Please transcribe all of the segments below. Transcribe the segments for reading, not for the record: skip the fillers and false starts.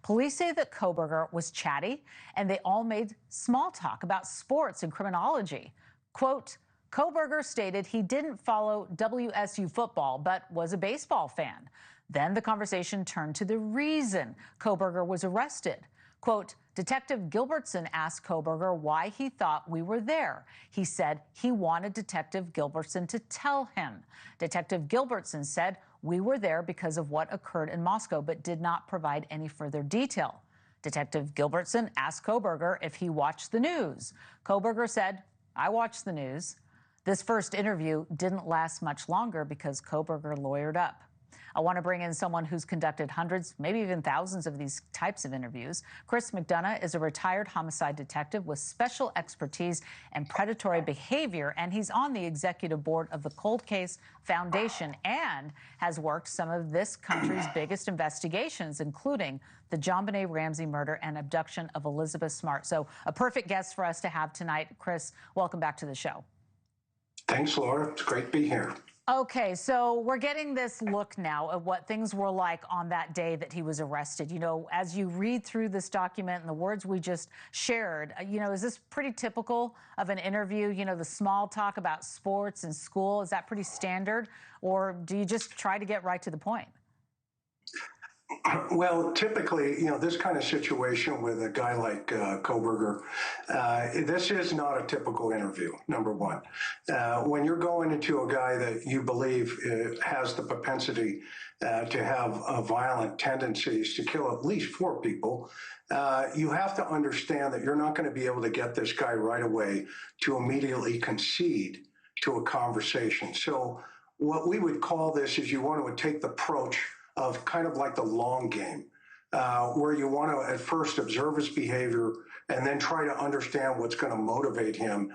Police say that Kohberger was chatty and they all made small talk about sports and criminology. Quote, Kohberger stated he didn't follow WSU football, but was a baseball fan. Then the conversation turned to the reason Kohberger was arrested. Quote, Detective Gilbertson asked Kohberger why he thought we were there. He said he wanted Detective Gilbertson to tell him. Detective Gilbertson said we were there because of what occurred in Moscow, but did not provide any further detail. Detective Gilbertson asked Kohberger if he watched the news. Kohberger said, I watched the news. This first interview didn't last much longer because Kohberger lawyered up. I want to bring in someone who's conducted hundreds, maybe even thousands of these types of interviews. Chris McDonough is a retired homicide detective with special expertise in predatory behavior, and he's on the executive board of the Cold Case Foundation and has worked some of this country's biggest investigations, including the JonBenet Ramsey murder and abduction of Elizabeth Smart. So a perfect guest for us to have tonight. Chris, welcome back to the show. Thanks, Laura. It's great to be here. Okay, so we're getting this look now at what things were like on that day that he was arrested. You know, as you read through this document and the words we just shared, is this pretty typical of an interview? You know, the small talk about sports and school, is that pretty standard? Or do you just try to get right to the point? Well, typically, this kind of situation with a guy like Kohberger, this is not a typical interview, number one. When you're going into a guy that you believe has the propensity to have violent tendencies to kill at least 4 people, you have to understand that you're not going to be able to get this guy right away to immediately concede to a conversation. So what we would call this is you want to take the approach of kind of like the long game, where you want to at first observe his behavior and then try to understand what's going to motivate him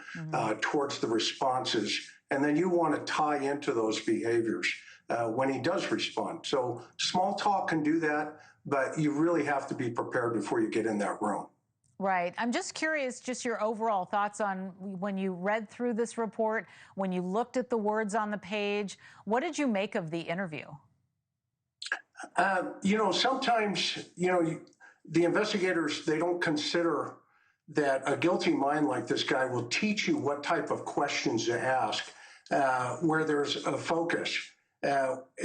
towards the responses. And then you want to tie into those behaviors when he does respond. So small talk can do that, but you really have to be prepared before you get in that room. Right. I'm just curious, just your overall thoughts on when you read through this report, when you looked at the words on the page, what did you make of the interview? Sometimes, the investigators, they don't consider that a guilty mind like this guy will teach you what type of questions to ask, where there's a focus.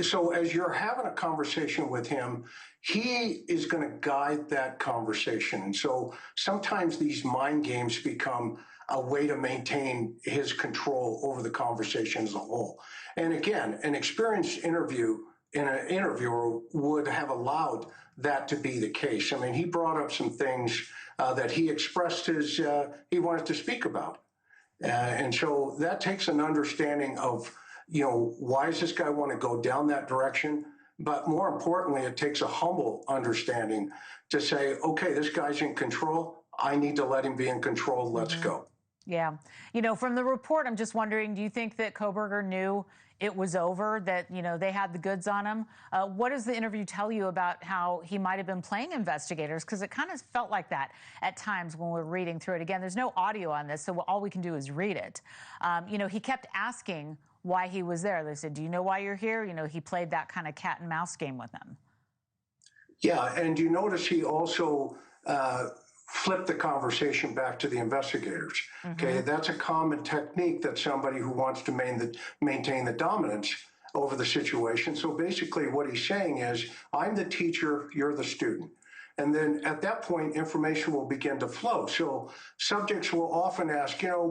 So as you're having a conversation with him, he is going to guide that conversation. And so sometimes these mind games become a way to maintain his control over the conversation as a whole. And again, an experienced interviewer would have allowed that to be the case. I mean, he brought up some things that he expressed he wanted to speak about. And so that takes an understanding of, why does this guy want to go down that direction? But more importantly, it takes a humble understanding to say, okay, this guy's in control. I need to let him be in control. Let's go. Yeah. From the report, I'm just wondering, do you think that Kohberger knew it was over, that, they had the goods on him? What does the interview tell you about how he might have been playing investigators? Because it kind of felt like that at times when we're reading through it. Again, there's no audio on this, so all we can do is read it. He kept asking why he was there. They said, do you know why you're here? He played that kind of cat and mouse game with them. Yeah, and you notice he also flip the conversation back to the investigators. Okay, that's a common technique that somebody who wants to maintain the dominance over the situation. So basically what he's saying is, I'm the teacher, you're the student. And then at that point, information will begin to flow. So subjects will often ask, how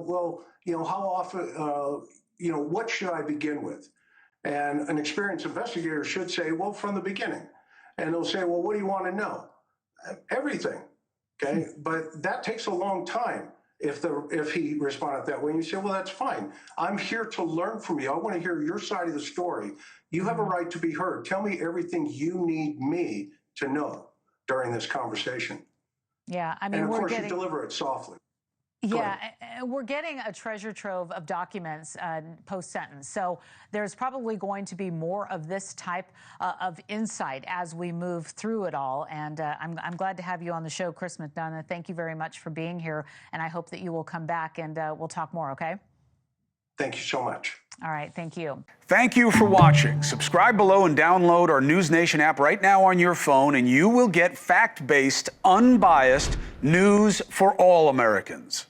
often, what should I begin with? And an experienced investigator should say, well, from the beginning. And they'll say, well, what do you want to know? Everything. Okay, but that takes a long time if he responded that way. And you say, well, that's fine. I'm here to learn from you. I want to hear your side of the story. You have a right to be heard. Tell me everything you need me to know during this conversation. Yeah, I mean, and of course, you deliver it softly. Yeah, we're getting a treasure trove of documents post-sentence. So there's probably going to be more of this type of insight as we move through it all. And I'm glad to have you on the show, Chris McDonough. Thank you very much for being here. And I hope that you will come back and we'll talk more, okay? Thank you so much. All right, thank you. Thank you for watching. Subscribe below and download our NewsNation app right now on your phone, and you will get fact-based, unbiased news for all Americans.